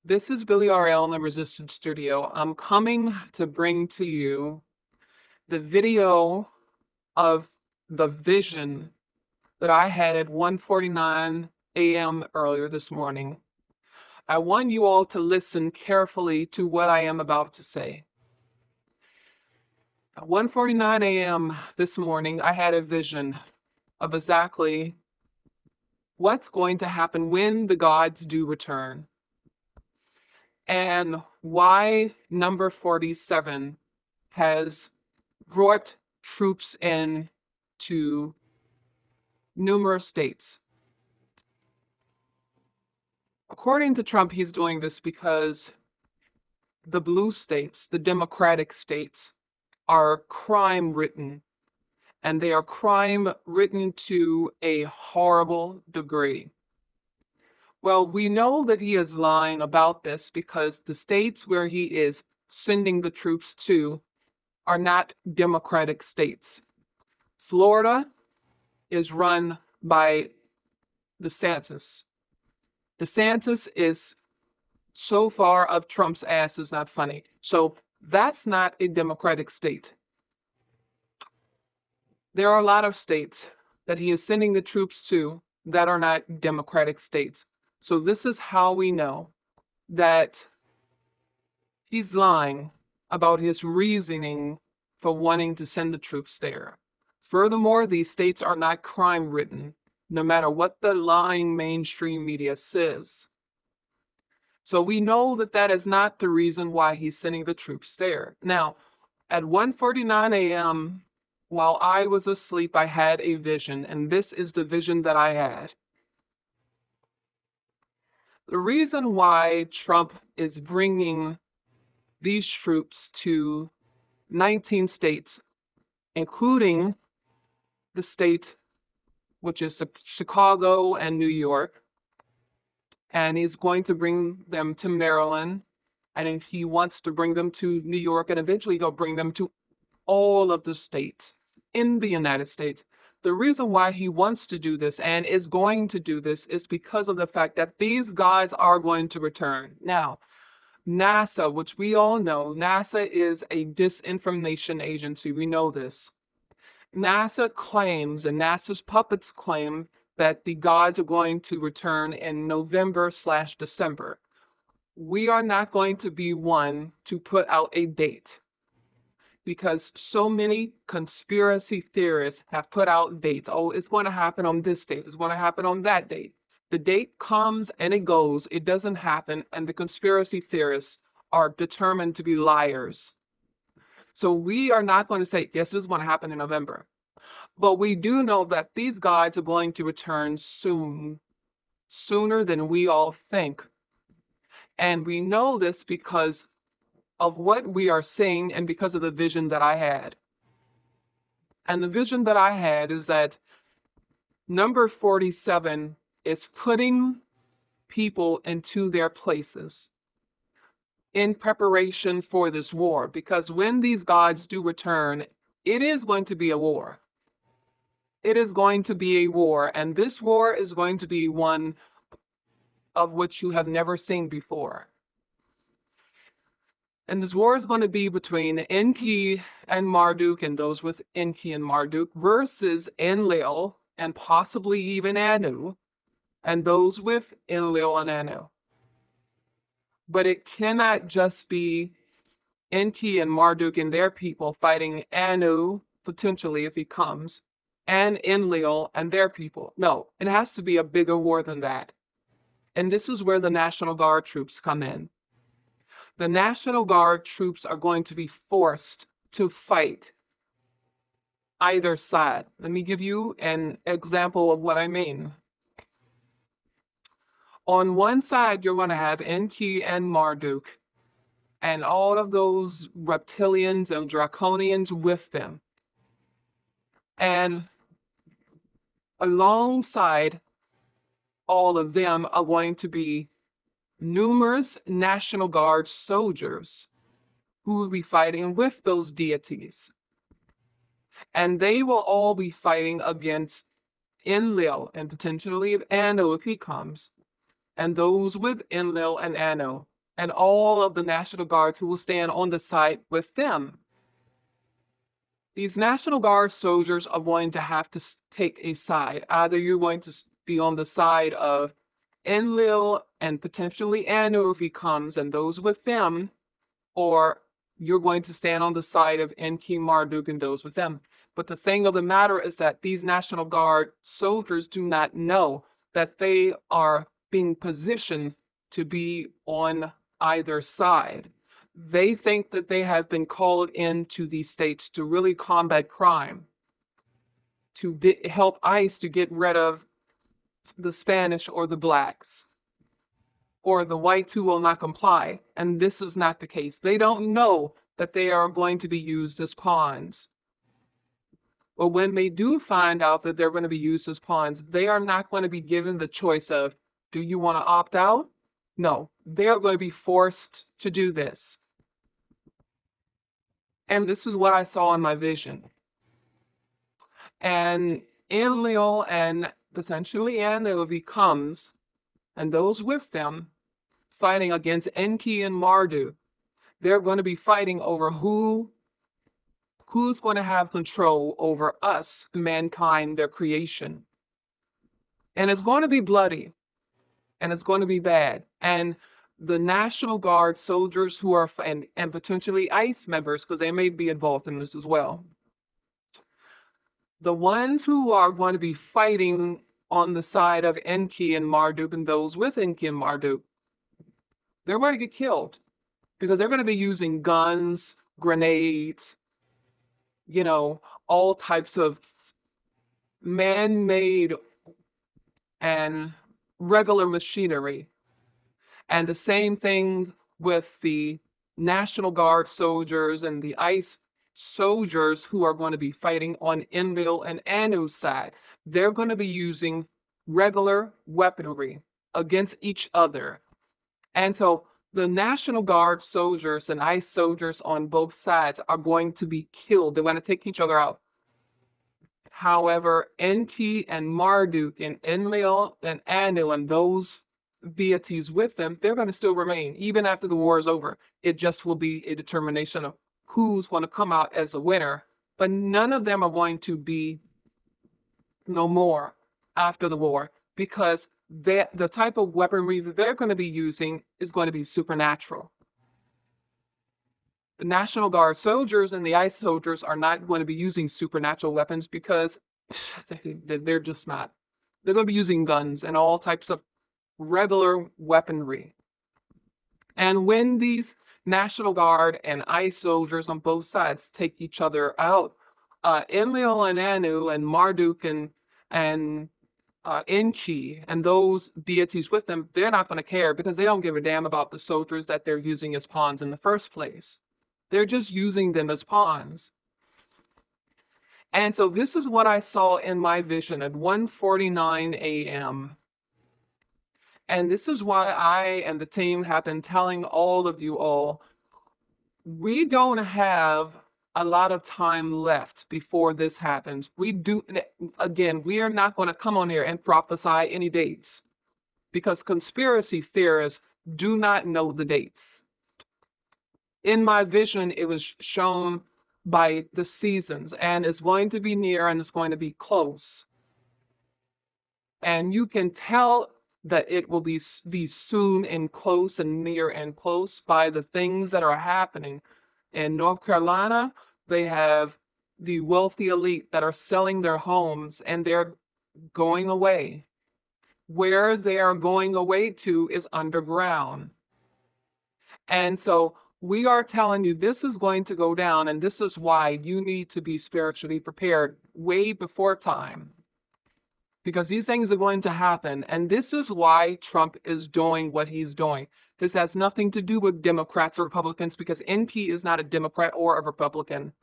This is Billy RL in the Resistance Studio. I'm coming to bring to you the video of the vision that I had at 1:49 a.m. earlier this morning. I want you all to listen carefully to what I am about to say. At 1:49 a.m. this morning, I had a vision of exactly what's going to happen when the gods do return, and why number 47 has brought troops in to numerous states. According to Trump, he's doing this because the blue states, the Democratic states, are crime ridden, and they are crime ridden to a horrible degree. Well, we know that he is lying about this because the states where he is sending the troops to are not Democratic states. Florida is run by DeSantis. DeSantis is so far up Trump's ass is not funny. So that's not a Democratic state. There are a lot of states that he is sending the troops to that are not Democratic states. So this is how we know that he's lying about his reasoning for wanting to send the troops there. Furthermore, these states are not crime ridden, no matter what the lying mainstream media says. So we know that that is not the reason why he's sending the troops there. Now, at 1:49 a.m., while I was asleep, I had a vision, and this is the vision that I had. The reason why Trump is bringing these troops to 19 states, including the state which is Chicago and New York, and he's going to bring them to Maryland, and if he wants to bring them to New York, and eventually he'll bring them to all of the states in the United States. The reason why he wants to do this and is going to do this is because of the fact that these guys are going to return. Now, NASA, which we all know, NASA is a disinformation agency. We know this. NASA claims, and NASA's puppets claim, that the gods are going to return in November/December. We are not going to be one to put out a date because so many conspiracy theorists have put out dates. Oh, it's going to happen on this date, it's going to happen on that date. The date comes and it goes, it doesn't happen, and the conspiracy theorists are determined to be liars. So we are not going to say, yes, this is going to happen in November. But we do know that these gods are going to return soon, sooner than we all think. And we know this because of what we are seeing and because of the vision that I had. And the vision that I had is that number 47 is putting people into their places in preparation for this war. Because when these gods do return, it is going to be a war. It is going to be a war, and this war is going to be one of which you have never seen before. And this war is going to be between Enki and Marduk and those with Enki and Marduk versus Enlil and possibly even Anu and those with Enlil and Anu. But it cannot just be Enki and Marduk and their people fighting Anu, potentially if he comes, and Enlil and their people. No, it has to be a bigger war than that. And this is where the National Guard troops come in. The National Guard troops are going to be forced to fight either side. Let me give you an example of what I mean. On one side, you're going to have Enki and Marduk and all of those reptilians and draconians with them. And alongside all of them are going to be numerous National Guard soldiers who will be fighting with those deities. And they will all be fighting against Enlil and potentially Anu if he comes, and those with Enlil and Anu. and all of the National Guards who will stand on the side with them. These National Guard soldiers are going to have to take a side. Either you're going to be on the side of Enlil and potentially Anu if he comes and those with them, or you're going to stand on the side of Enki, Marduk, and those with them. But the thing of the matter is that these National Guard soldiers do not know that they are being positioned to be on either side. They think that they have been called into these states to really combat crime, to help ICE to get rid of the Spanish or the blacks, or the whites who will not comply. And this is not the case. They don't know that they are going to be used as pawns. But when they do find out that they're going to be used as pawns, they are not going to be given the choice of, do you want to opt out? No, they are going to be forced to do this. And this is what I saw in my vision. And Enlil and potentially Anu comes, and those with them, fighting against Enki and Marduk. They're going to be fighting over who's going to have control over us, mankind, their creation. And it's going to be bloody, and it's going to be bad. And the National Guard soldiers who are, and potentially ICE members, because they may be involved in this as well, the ones who are going to be fighting on the side of Enki and Marduk and those with Enki and Marduk, they're going to get killed because they're going to be using guns, grenades, all types of man-made and regular machinery. And the same thing with the National Guard soldiers and the ICE soldiers who are going to be fighting on Enlil and Anu's side. They're going to be using regular weaponry against each other. And so the National Guard soldiers and ICE soldiers on both sides are going to be killed. They're going to take each other out. However, Enki and Marduk and Enlil and Anu and those deities with them, they're going to still remain even after the war is over. It just will be a determination of who's going to come out as a winner. But none of them are going to be no more after the war, because the type of weaponry that they're going to be using is going to be supernatural. The National Guard soldiers and the ICE soldiers are not going to be using supernatural weapons because they're just not. They're going to be using guns and all types of regular weaponry. And when these National Guard and ICE soldiers on both sides take each other out, Enlil and Anu and Marduk and Enki and those deities with them, they're not going to care because they don't give a damn about the soldiers that they're using as pawns in the first place. They're just using them as pawns. And so this is what I saw in my vision at 1:49 a.m. And this is why I and the team have been telling all of you all, we don't have a lot of time left before this happens. We are not going to come on here and prophesy any dates because conspiracy theorists do not know the dates. In my vision, it was shown by the seasons, and it's going to be near and it's going to be close. And you can tell that it will be soon and close and near and close by the things that are happening. In North Carolina, they have the wealthy elite that are selling their homes and they're going away. Where they are going away to is underground. And so we are telling you this is going to go down, and this is why you need to be spiritually prepared way before time. Because these things are going to happen, and this is why Trump is doing what he's doing. This has nothing to do with Democrats or Republicans, because NP is not a Democrat or a Republican.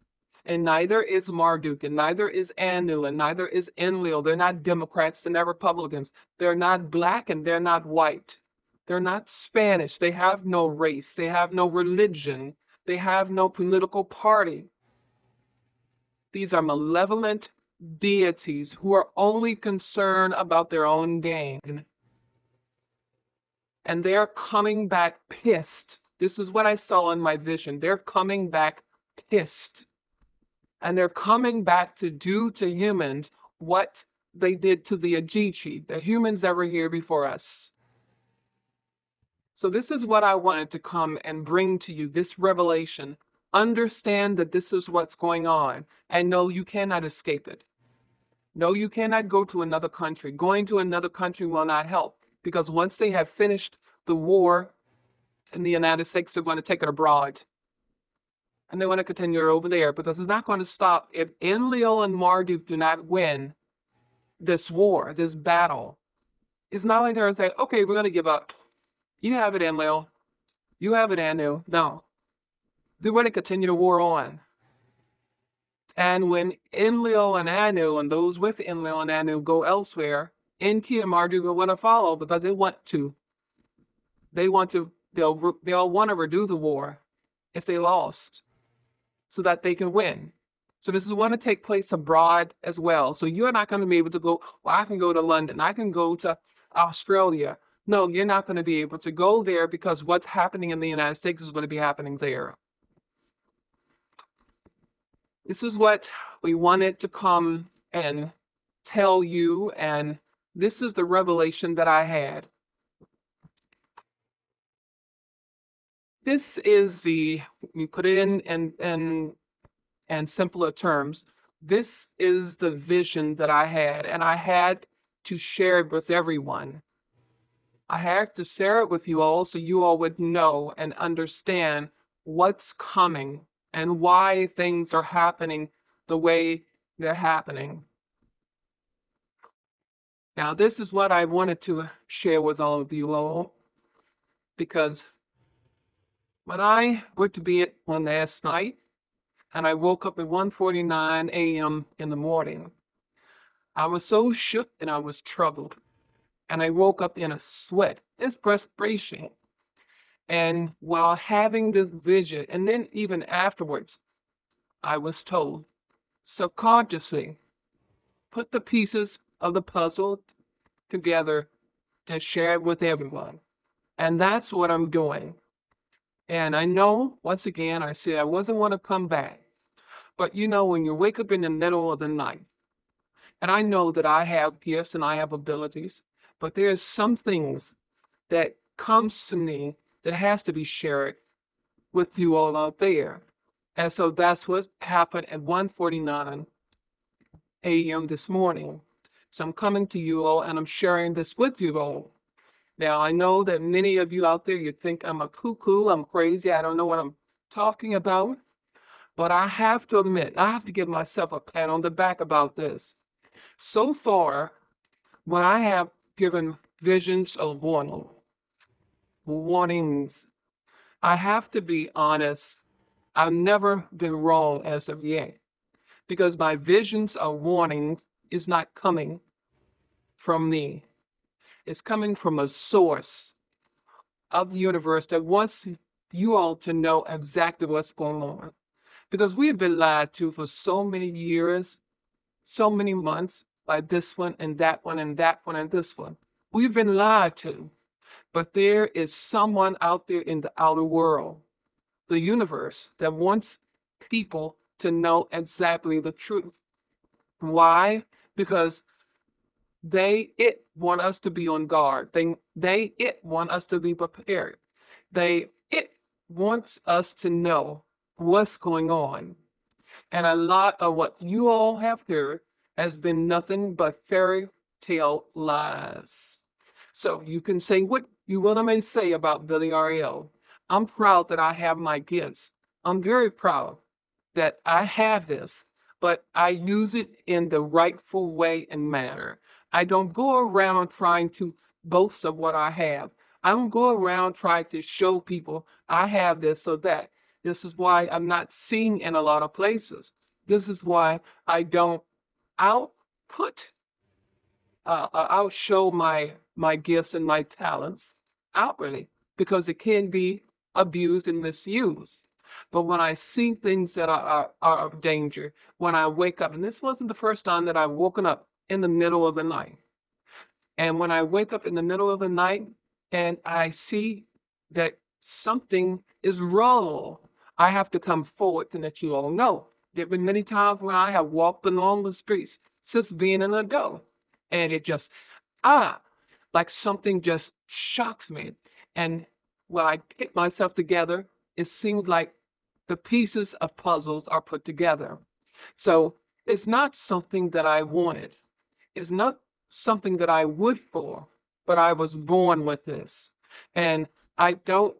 And neither is Marduk, and neither is Anu, and neither is Enlil. They're not Democrats, they're not Republicans. They're not black and they're not white. They're not Spanish. They have no race. They have no religion. They have no political party. These are malevolent deities who are only concerned about their own gain. and they're coming back pissed. This is what I saw in my vision. They're coming back pissed. And they're coming back to do to humans what they did to the Ajichi, the humans that were here before us. So this is what I wanted to come and bring to you, this revelation. Understand that this is what's going on, and no, you cannot escape it. No, you cannot go to another country. Going to another country will not help, because once they have finished the war in the United States, they're going to take it abroad. And they want to continue over there, because it's not going to stop if Enlil and Marduk do not win this war, this battle. It's not like they're going to say, okay, we're going to give up. You have it, Enlil. You have it, Anu. No. They're going to continue the war on. And when Enlil and Anu and those with Enlil and Anu go elsewhere, Enki and Marduk will want to follow, because they want to. They'll want to redo the war if they lost, so that they can win. So this is going to take place abroad as well. So you're not going to be able to go, well, I can go to London, I can go to Australia. No, you're not going to be able to go there, because what's happening in the United States is going to be happening there. This is what we wanted to come and tell you, and this is the revelation that I had. This is we put it in simpler terms. This is the vision that I had, and I had to share it with everyone. I had to share it with you all so you all would know and understand what's coming and why things are happening the way they're happening. Now, this is what I wanted to share with all of you all, because when I went to bed one last night and I woke up at 1:49 a.m. in the morning, I was so shook and I was troubled. And I woke up in a sweat, it's perspiration. And while having this vision, and then even afterwards, I was told, subconsciously, put the pieces of the puzzle together to share it with everyone. And that's what I'm doing. And I know, once again, I said I wasn't want to come back. But you know, when you wake up in the middle of the night, and I know that I have gifts and I have abilities, but there's some things that comes to me that has to be shared with you all out there. And so that's what happened at 1:49 a.m. this morning. So I'm coming to you all and I'm sharing this with you all. Now, I know that many of you out there, you think I'm a cuckoo, I'm crazy, I don't know what I'm talking about. But I have to admit, I have to give myself a pat on the back about this. So far, when I have given visions of warnings, I have to be honest, I've never been wrong as of yet, because my visions of warnings is not coming from me. It's coming from a source of the universe that wants you all to know exactly what's going on. Because we have been lied to for so many years, so many months, by this one and that one and that one and this one. We've been lied to. But there is someone out there in the outer world, the universe, that wants people to know exactly the truth. Why? Because it want us to be on guard. It want us to be prepared. It wants us to know what's going on. And a lot of what you all have heard has been nothing but fairy tale lies. So you can say what you will may say about Billy Ariel. I'm proud that I have my gifts. I'm very proud that I have this, but I use it in the rightful way and manner. I don't go around trying to boast of what I have. I don't go around trying to show people I have this or that. This is why I'm not seen in a lot of places. This is why I don't output, outshow my gifts and my talents outwardly, because it can be abused and misused. But when I see things that are of danger, when I wake up, and this wasn't the first time that I've woken up in the middle of the night. And when I wake up in the middle of the night and I see that something is wrong, I have to come forward to let you all know. There have been many times when I have walked along the streets since being an adult, and it just, ah, like something just shocks me. And when I get myself together, it seems like the pieces of puzzles are put together. So it's not something that I wanted. It's not something that I would for, but I was born with this. And I don't,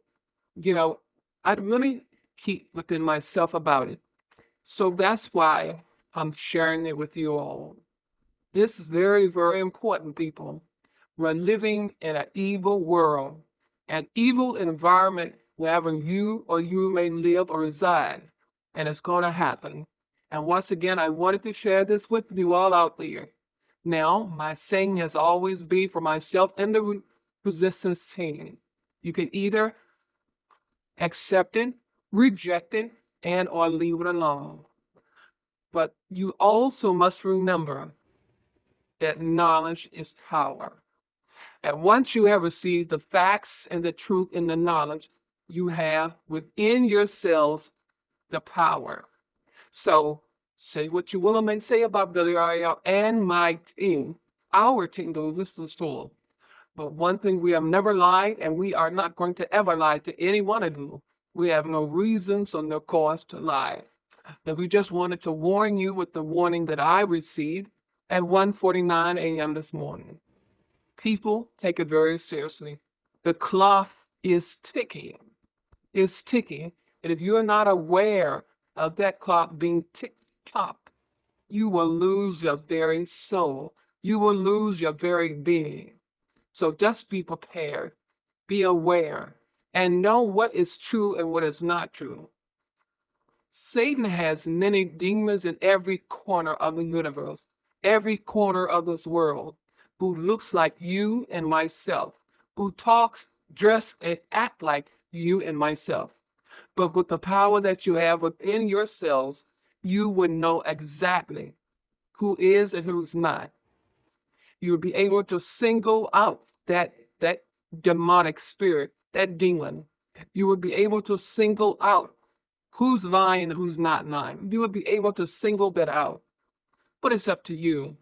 you know, I really keep within myself about it. So that's why I'm sharing it with you all. This is very, very important, people. We're living in an evil world, an evil environment wherever you or you may live or reside, and it's going to happen. And once again, I wanted to share this with you all out there. Now, my saying has always been for myself and the resistance team. You can either accept it, reject it, and or leave it alone. But you also must remember that knowledge is power. And once you have received the facts and the truth in the knowledge, you have within yourselves the power. So say what you will and say about Billy Ariel and my team, our team, the Listeners Tool. But one thing we have never lied, and we are not going to ever lie to any one of you. We have no reasons or no cause to lie. But we just wanted to warn you with the warning that I received at 1:49 a.m. this morning. People take it very seriously. The clock is ticking. It's ticking. And if you're not aware of that clock being tick-tock, you will lose your very soul. You will lose your very being. So just be prepared, be aware, and know what is true and what is not true. Satan has many demons in every corner of the universe, every corner of this world, who looks like you and myself, who talks, dress, and act like you and myself. But with the power that you have within yourselves, you would know exactly who is and who's not. You would be able to single out that demonic spirit, that demon. You would be able to single out who's lying and who's not lying. You would be able to single that out. But it's up to you,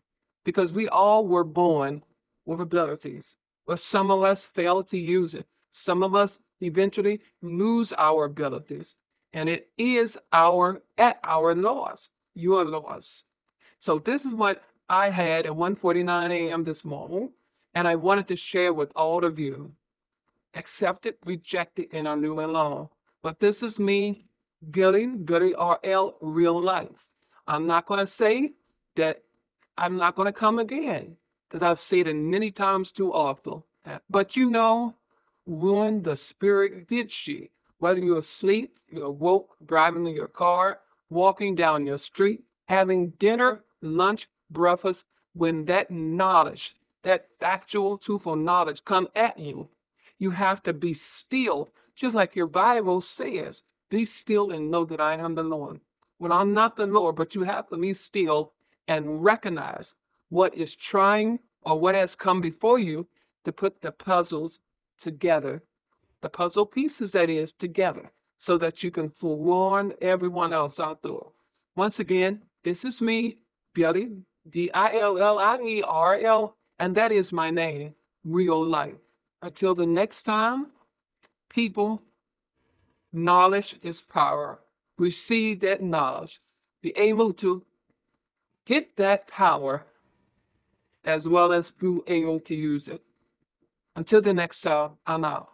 because we all were born with abilities, but some of us fail to use it. Some of us eventually lose our abilities, and it is at our loss, your loss. So this is what I had at 1:49 a.m. this morning, and I wanted to share with all of you. Accept it, reject it, and are new and long. But this is me, Billy RL, real life. I'm not going to say that I'm not going to come again, because I've said it many times too often. But when the Spirit hits you, whether you're asleep, you're woke, driving in your car, walking down your street, having dinner, lunch, breakfast, when that knowledge, that factual, truthful knowledge come at you, you have to be still, just like your Bible says, be still and know that I am the Lord. Well, I'm not the Lord, but you have to be still and recognize what is trying or what has come before you to put the puzzles together, the puzzle pieces that is together, so that you can forewarn everyone else out there. Once again, this is me, Billy, Dillierl, and that is my name, real life. Until the next time, people, knowledge is power. Receive that knowledge. Be able to get that power as well as be able to use it. Until the next time, I'm out.